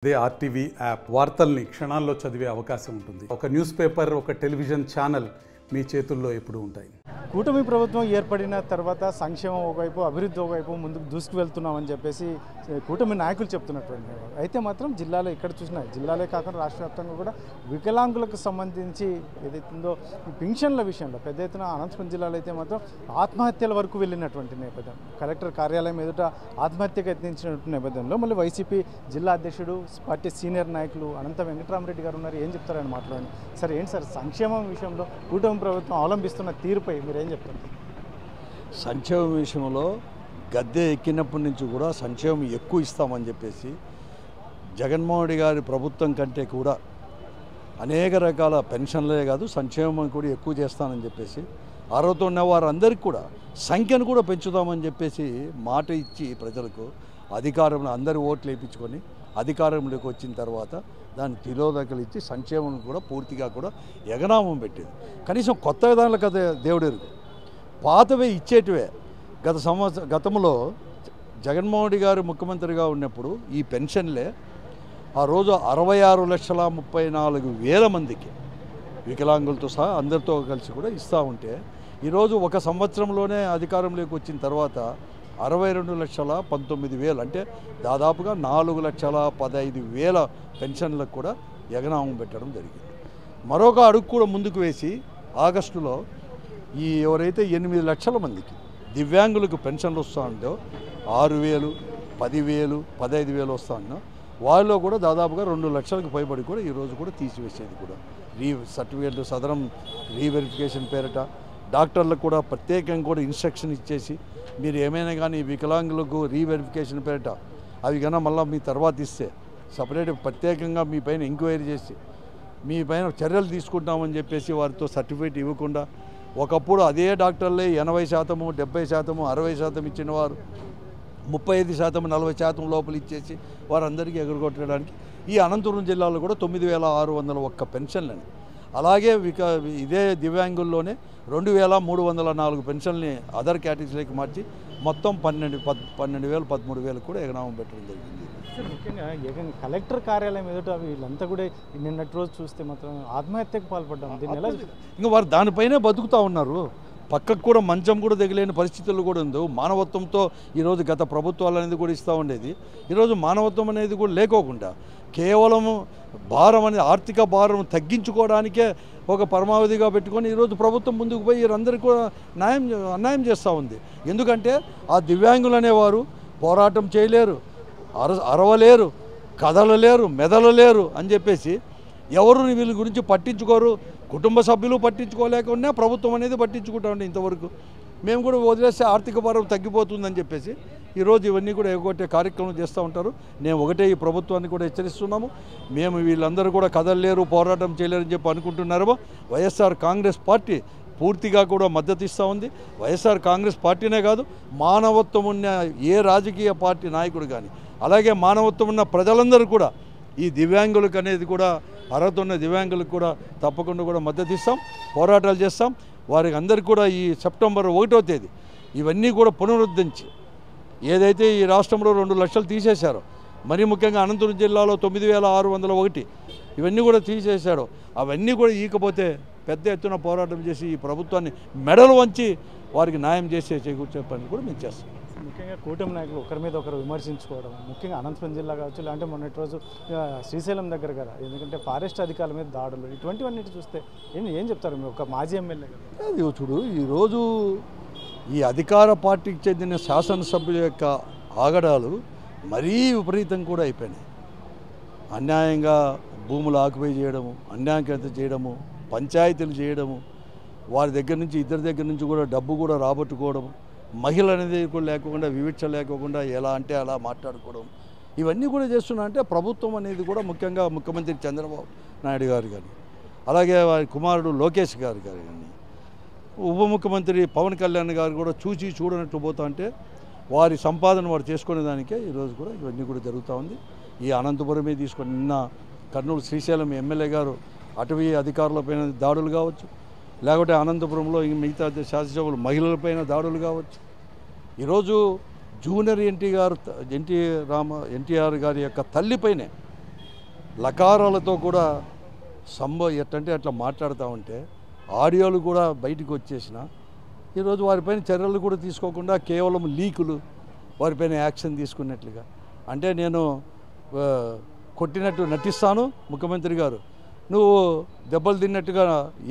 అదే RTV app వార్తల్ని క్షణాల్లో చదివే అవకాశం ఉంటుంది. ఒక న్యూస్ పేపర్, ఒక టెలివిజన్ ఛానల్ మీ చేతుల్లో ఎప్పుడూ ఉంటాయి. కూటమి ప్రభుత్వం ఏర్పడిన తర్వాత సంక్షేమం ఒకవైపు, అభివృద్ధి ఒకవైపు ముందుకు దూసుకువెళ్తున్నామని చెప్పేసి కూటమి నాయకులు చెప్తున్నటువంటి అయితే మాత్రం జిల్లాలో ఎక్కడ చూసినా, జిల్లాలే కాకుండా రాష్ట్ర వ్యాప్తంగా కూడా వికలాంగులకు సంబంధించి ఏదైతుందో ఈ పింఛన్ల విషయంలో పెద్ద ఎత్తున అనంతపురం జిల్లాలో అయితే మాత్రం ఆత్మహత్యల వరకు వెళ్ళినటువంటి నేపథ్యం, కలెక్టర్ కార్యాలయం ఎదుట ఆత్మహత్యకు యత్నించినటువంటి నేపథ్యంలో మళ్ళీ వైసీపీ జిల్లా అధ్యక్షుడు, పార్టీ సీనియర్ నాయకులు అనంత వెంకటరామరెడ్డి గారు ఉన్నారు. ఏం చెప్తారని మాట్లాడండి సార్. ఏంటి సార్ సంక్షేమం విషయంలో కూటమి ప్రభుత్వం అవలంబిస్తున్న తీరుపై మీరు ఏం చెప్తారు? సంక్షేమం విషయంలో గద్దె ఎక్కినప్పటి నుంచి కూడా సంక్షేమం ఎక్కువ ఇస్తామని చెప్పేసి జగన్మోహన్ రెడ్డి గారి ప్రభుత్వం కంటే కూడా అనేక రకాల పెన్షన్లే కాదు సంక్షేమం కూడా ఎక్కువ చేస్తానని చెప్పేసి అర్హత ఉన్న వారందరికీ కూడా సంఖ్యను కూడా పెంచుతామని చెప్పేసి మాట ఇచ్చి ప్రజలకు అధికారంలో అందరి ఓట్లు వేయించుకొని అధికారంలోకి వచ్చిన తర్వాత దాన్ని తిలోదకలు ఇచ్చి సంక్షేమం కూడా పూర్తిగా కూడా ఎగనామం పెట్టేది. కనీసం కొత్త విధానాలు కదా దేవుడెరుగు, పాతవే ఇచ్చేటివే. గతంలో జగన్మోహన్ రెడ్డి గారు ముఖ్యమంత్రిగా ఉన్నప్పుడు ఈ పెన్షన్లే ఆ రోజు 66,34,000 మందికి వికలాంగులతో సహా అందరితో కలిసి కూడా ఇస్తూ ఉంటే ఈరోజు ఒక సంవత్సరంలోనే అధికారంలోకి వచ్చిన తర్వాత 62,19,000 అంటే దాదాపుగా 4,15,000 పెన్షన్లకు కూడా ఎగనామం పెట్టడం జరిగింది. మరొక అడుగు కూడా ముందుకు వేసి ఆగస్టులో ఈ ఎవరైతే 8 లక్షల మందికి దివ్యాంగులకు పెన్షన్లు వస్తూ ఉందో 6,000, 10,000, 15,000 వస్తూ ఉన్నా వాళ్ళలో కూడా దాదాపుగా 2 లక్షలకు పైబడి కూడా ఈరోజు కూడా తీసివేసేది కూడా సర్టిఫికేట్లు సదరం రీవెరిఫికేషన్ పేరిట డాక్టర్లకు కూడా ప్రత్యేకంగా కూడా ఇన్స్ట్రక్షన్ ఇచ్చేసి మీరు ఏమైనా కానీ వికలాంగులకు రీవెరిఫికేషన్ పేరిట అవి కన్నా మళ్ళీ మీ తర్వాత ఇస్తే సపరేట్ ప్రత్యేకంగా మీ పైన ఎంక్వైరీ చేసి మీ పైన చర్యలు తీసుకుంటామని చెప్పేసి వారితో సర్టిఫికేట్ ఇవ్వకుండా ఒకప్పుడు అదే డాక్టర్లే 80%, 70%, 60% ఇచ్చిన వారు 35%, 40% లోపల ఇచ్చేసి వారందరికీ ఎగురగొట్టడానికి ఈ అనంతపురం జిల్లాలో కూడా 9,601 పెన్షన్లని, అలాగే ఇదే దివ్యాంగుల్లోనే 2,304 పెన్షన్ని అదర్ కేటగిరీలోకి మార్చి మొత్తం 12,000, 13,000 కూడా ఎగనామం పెట్టడం జరిగింది. ముఖ్యంగా కలెక్టర్ కార్యాలయం ఎదుట వీళ్ళంతా కూడా నిన్నటి రోజు చూస్తే మాత్రం ఆత్మహత్యకు పాల్పడ్డాం. దీన్ని ఎలా ఇంకా వారు దానిపైనే బతుకుతూ ఉన్నారు. పక్కకు కూడా మంచం కూడా దిగలేని పరిస్థితులు కూడా ఉంది. మానవత్వంతో ఈరోజు గత ప్రభుత్వాలు అనేది కూడా ఇస్తూ ఉండేది. ఈరోజు మానవత్వం అనేది కూడా లేకోకుండా కేవలము భారం అనేది ఆర్థిక భారం తగ్గించుకోవడానికే ఒక పరమావధిగా పెట్టుకొని ఈరోజు ప్రభుత్వం ముందుకు పోయి వీరందరికీ కూడా అన్యాయం చేస్తూ ఉంది. ఎందుకంటే ఆ దివ్యాంగులు అనేవారు పోరాటం చేయలేరు, అరవలేరు, కదలలేరు, మెదలలేరు అని చెప్పేసి ఎవరు వీళ్ళ గురించి పట్టించుకోరు. కుటుంబ సభ్యులు పట్టించుకోలేకుండా ప్రభుత్వం అనేది పట్టించుకుంటా ఉండే. ఇంతవరకు మేము కూడా వదిలేస్తే ఆర్థిక భారం తగ్గిపోతుందని చెప్పేసి ఈరోజు ఇవన్నీ కూడా ఎగొట్టే కార్యక్రమం చేస్తూ ఉంటారు. నేను ఒకటే ఈ ప్రభుత్వాన్ని కూడా హెచ్చరిస్తున్నాము. మేము వీళ్ళందరూ కూడా కదలలేరు, పోరాటం చేయలేరు అని చెప్పి అనుకుంటున్నారేమో. వైఎస్ఆర్ కాంగ్రెస్ పార్టీ పూర్తిగా కూడా మద్దతు ఇస్తూ ఉంది. వైఎస్ఆర్ కాంగ్రెస్ పార్టీనే కాదు, మానవత్వం ఉన్న ఏ రాజకీయ పార్టీ నాయకుడు కానీ, అలాగే మానవత్వం ఉన్న ప్రజలందరూ కూడా ఈ దివ్యాంగులకు అనేది కూడా అర్హత ఉన్న దివ్యాంగులకు కూడా తప్పకుండా కూడా మద్దతు ఇస్తాం, పోరాటాలు చేస్తాం. వారికి అందరికీ కూడా ఈ సెప్టెంబర్ 1వ తేదీ ఇవన్నీ కూడా పునరుద్ధరించి ఏదైతే ఈ రాష్ట్రంలో 2 లక్షలు తీసేశారో, మరీ ముఖ్యంగా అనంతపురం జిల్లాలో 9,601 ఇవన్నీ కూడా తీసేశారో అవన్నీ కూడా ఈకపోతే పెద్ద ఎత్తున పోరాటం చేసి ఈ ప్రభుత్వాన్ని మెడలు వంచి వారికి న్యాయం చేకూర్చే పని కూడా మేము చేస్తాం. ముఖ్యంగా కూటమి నాయకులు ఒకరి మీద ఒకరు విమర్శించుకోవడం, ముఖ్యంగా అనంతపురం జిల్లా కావచ్చు, లేదంటే మొన్నటి రోజు శ్రీశైలం దగ్గర కదా, ఎందుకంటే ఫారెస్ట్ అధికారుల మీద దాడులు, ఇటువంటివన్నీ చూస్తే ఏం చెప్తారు మీరు ఒక మాజీ ఎమ్మెల్యే కదా? అది చూడు, ఈరోజు ఈ అధికార పార్టీకి చెందిన శాసనసభ్యుల యొక్క ఆగడాలు మరీ విపరీతం కూడా అయిపోయినాయి. అన్యాయంగా భూములు ఆక్యుపై చేయడము, అన్యాయంకత చేయడము, పంచాయతీలు చేయడము, వారి దగ్గర నుంచి ఇద్దరి దగ్గర నుంచి కూడా డబ్బు కూడా రాబట్టుకోవడము, మహిళలు అనేది కూడా లేకుండా వివక్ష లేకుండా ఎలా అంటే అలా మాట్లాడుకోవడం, ఇవన్నీ కూడా చేస్తున్నా అంటే ప్రభుత్వం అనేది కూడా ముఖ్యంగా ముఖ్యమంత్రి చంద్రబాబు నాయుడు గారు కానీ, అలాగే వారి కుమారుడు లోకేష్ గారు కానీ, ఉప ముఖ్యమంత్రి పవన్ కళ్యాణ్ గారు కూడా చూడనట్టు పోతా అంటే వారి సంపాదన వారు చేసుకునే దానికే ఈరోజు కూడా ఇవన్నీ కూడా జరుగుతూ ఉంది. ఈ అనంతపురమే తీసుకొని నిన్న కర్నూలు శ్రీశైలం ఎమ్మెల్యే గారు అటవీ అధికారులపైన దాడులు కావచ్చు, లేకపోతే అనంతపురంలో మిగతా శాసనసభ్యులు మహిళలపైన దాడులు కావచ్చు. ఈరోజు జూనియర్ ఎన్టీఆర్ గారి యొక్క తల్లిపైనే లకారాలతో కూడా ఎట్టంటే అట్లా మాట్లాడుతూ ఉంటే ఆడియోలు కూడా బయటకు వచ్చేసిన ఈరోజు వారిపైన చర్యలు కూడా తీసుకోకుండా కేవలం లీకులు వారిపైన యాక్షన్ తీసుకున్నట్లుగా అంటే నేను కొట్టినట్టు నటిస్తాను ముఖ్యమంత్రి గారు నువ్వు దెబ్బలు తిన్నట్టుగా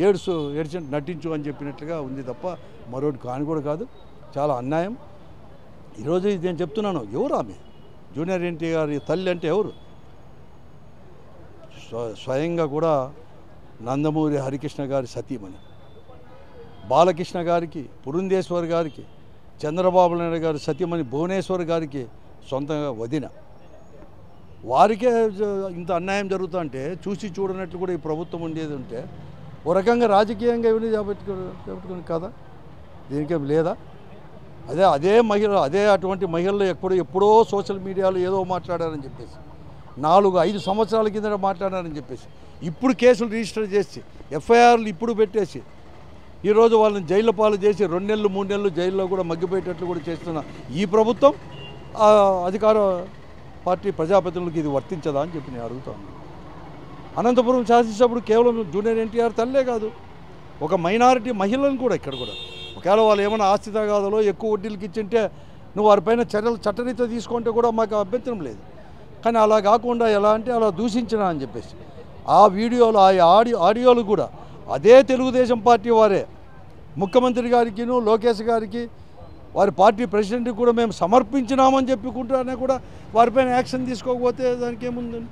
ఏడ్చి నటించు అని చెప్పినట్లుగా ఉంది తప్ప మరొకటి కాని కూడా కాదు. చాలా అన్యాయం. ఈరోజు ఇది నేను చెప్తున్నాను. ఎవరు ఆమె? జూనియర్ ఎన్టీఆర్ తల్లి అంటే ఎవరు? స్వయంగా కూడా నందమూరి హరికృష్ణ గారి సతీమణి, బాలకృష్ణ గారికి, పురంధేశ్వర్ గారికి, చంద్రబాబు నాయుడు గారి సతీమణి భువనేశ్వర్ గారికి సొంతంగా వదిన. వారికే ఇంత అన్యాయం జరుగుతుంటే చూసి చూడనట్లు కూడా ఈ ప్రభుత్వం ఉండేది ఉంటే ఓ రకంగా రాజకీయంగా ఇవన్నీ చేపట్టుకుని కదా, దీనికేం లేదా? అదే మహిళ అటువంటి మహిళలు ఎప్పుడో సోషల్ మీడియాలో ఏదో మాట్లాడారని చెప్పేసి 4-5 సంవత్సరాల కింద మాట్లాడారని చెప్పేసి ఇప్పుడు కేసులు రిజిస్టర్ చేసి ఎఫ్ఐఆర్లు ఇప్పుడు పెట్టేసి ఈరోజు వాళ్ళని జైలు పాలు చేసి 2 నెలలు 3 నెలలు జైల్లో కూడా మగ్గిపోయేటట్లు కూడా చేస్తున్న ఈ ప్రభుత్వం అధికార పార్టీ ప్రజాప్రతినిధులకు ఇది వర్తించదా అని చెప్పి నేను అడుగుతాను. అనంతపురం శాసించినప్పుడు కేవలం జూనియర్ ఎన్టీఆర్ తల్లే కాదు, ఒక మైనారిటీ మహిళలను కూడా ఇక్కడ కూడా ఒకవేళ వాళ్ళు ఏమైనా ఆస్తి తగాదాలో ఎక్కువ వడ్డీలకి ఇచ్చింటే నువ్వు వారిపైన చర్యలు చట్టరీత్యా తీసుకుంటే కూడా మాకు అభ్యంతరం లేదు. కానీ అలా కాకుండా ఎలా అంటే అలా దూషించిన అని చెప్పేసి ఆ వీడియోలు ఆడియోలు కూడా అదే తెలుగుదేశం పార్టీ వారే ముఖ్యమంత్రి గారికి లోకేష్ గారికి వారి పార్టీ ప్రెసిడెంట్కి కూడా మేము సమర్పించినామని చెప్పుకుంటానే కూడా వారిపైన యాక్షన్ తీసుకోకపోతే దానికి ఏముందండి?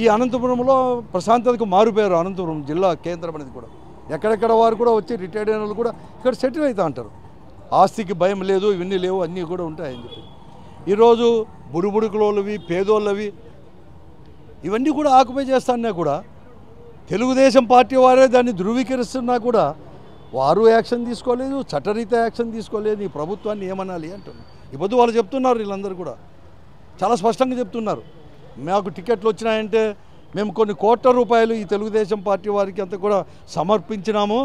ఈ అనంతపురంలో ప్రశాంతతకు మారుపోయారు. అనంతపురం జిల్లా కేంద్రం అనేది కూడా ఎక్కడెక్కడ వారు కూడా వచ్చి రిటైర్డ్ అయిన వాళ్ళు కూడా ఇక్కడ సెటిల్ అవుతా అంటారు. ఆస్తికి భయం లేదు, ఇవన్నీ లేవు, అన్నీ కూడా ఉంటాయని చెప్పి ఈరోజు బుడుబుడుకులోళ్ళవి పేదోళ్ళవి ఇవన్నీ కూడా ఆక్యుపై చేస్తానే కూడా తెలుగుదేశం పార్టీ వారే దాన్ని ధృవీకరిస్తున్నా కూడా వారు యాక్షన్ తీసుకోలేదు, చట్టరీత్యా యాక్షన్ తీసుకోలేదు. ఈ ప్రభుత్వాన్ని ఏమనాలి అంటున్నారు. ఈ పొద్దు వాళ్ళు చెప్తున్నారు, వీళ్ళందరూ కూడా చాలా స్పష్టంగా చెప్తున్నారు. మాకు టికెట్లు వచ్చినాయంటే మేము కొన్ని కోట్ల రూపాయలు ఈ తెలుగుదేశం పార్టీ వారికి అంతా కూడా సమర్పించినాము,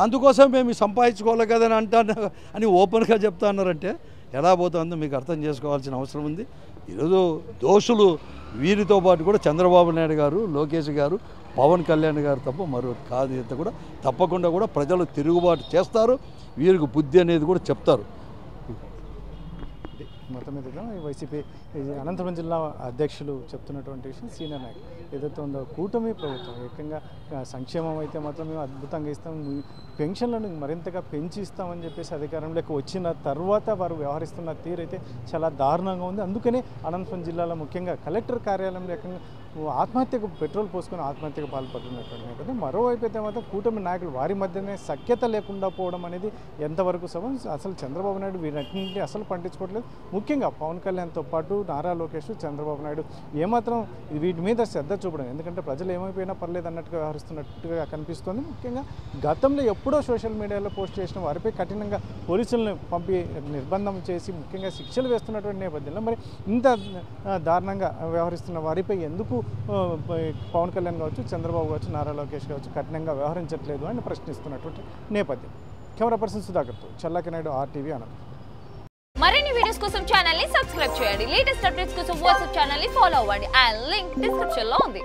అందుకోసం మేము సంపాదించుకోవాలి కదని అంటాను అని ఓపెన్గా చెప్తా అన్నారంటే ఎలా పోతుందో మీకు అర్థం చేసుకోవాల్సిన అవసరం ఉంది. ఈరోజు దోషులు వీరితో పాటు కూడా చంద్రబాబు నాయుడు గారు, లోకేష్ గారు, పవన్ కళ్యాణ్ గారు తప్ప మరో కాదు. ఇంత కూడా తప్పకుండా కూడా ప్రజలు తిరుగుబాటు చేస్తారు, వీరికి బుద్ధి అనేది కూడా చెప్తారు. మొత్తం మీదుగా వైసీపీ అనంతపురం జిల్లా అధ్యక్షులు చెప్తున్నటువంటి విషయం సీనియర్ నాయకులు ఏదైతే ఉందో కూటమి ప్రభుత్వం ఏకంగా సంక్షేమం అయితే మాత్రం మేము అద్భుతంగా ఇస్తాం, పెన్షన్లను మరింతగా పెంచి ఇస్తామని చెప్పేసి అధికారంలోకి వచ్చిన తర్వాత వారు వ్యవహరిస్తున్న తీరు అయితే చాలా దారుణంగా ఉంది. అందుకనే అనంతపురం జిల్లాలో ముఖ్యంగా కలెక్టర్ కార్యాలయంలో ఏకంగా ఆత్మహత్యకు పెట్రోల్ పోసుకొని ఆత్మహత్యకు పాల్పడుతున్నటువంటి నేపథ్యం. మరోవైపు అయితే మాత్రం కూటమి నాయకులు వారి మధ్యనే సఖ్యత లేకుండా పోవడం అనేది ఎంతవరకు సభం? అసలు చంద్రబాబు నాయుడు వీరన్నింటినీ అసలు పట్టించుకోవట్లేదు. ముఖ్యంగా పవన్ కళ్యాణ్తో పాటు నారా లోకేష్, చంద్రబాబు నాయుడు ఏమాత్రం వీటి మీద శ్రద్ధ చూపడం, ఎందుకంటే ప్రజలు ఏమైపోయినా పర్లేదు అన్నట్టుగా వ్యవహరిస్తున్నట్టుగా కనిపిస్తుంది. ముఖ్యంగా గతంలో ఎప్పుడో సోషల్ మీడియాలో పోస్ట్ చేసిన వారిపై కఠినంగా పోలీసులను పంపి నిర్బంధం చేసి ముఖ్యంగా శిక్షలు వేస్తున్నటువంటి నేపథ్యంలో మరి ఇంత దారుణంగా వ్యవహరిస్తున్న వారిపై ఎందుకు పవన్ కళ్యాణ్ కావచ్చు, చంద్రబాబు కావచ్చు, నారా లోకేష్ కావచ్చు కఠినంగా వ్యవహరించట్లేదు అని ప్రశ్నిస్తున్నటువంటి నేపథ్యం. కెమెరా పర్సన్ సుధాకర్తో చల్లాకి నాయుడు, RTV అనంతపురం. మరిన్ని వీడియోస్ కోసం ఛానల్ ని సబ్స్క్రైబ్ చేయండి. లేటెస్ట్ అప్డేట్స్ కోసం వాట్సాప్ ఛానల్ ని ఫాలో అవ్వండి. ఆ లింక్ డిస్క్రిప్షన్ లో ఉంది.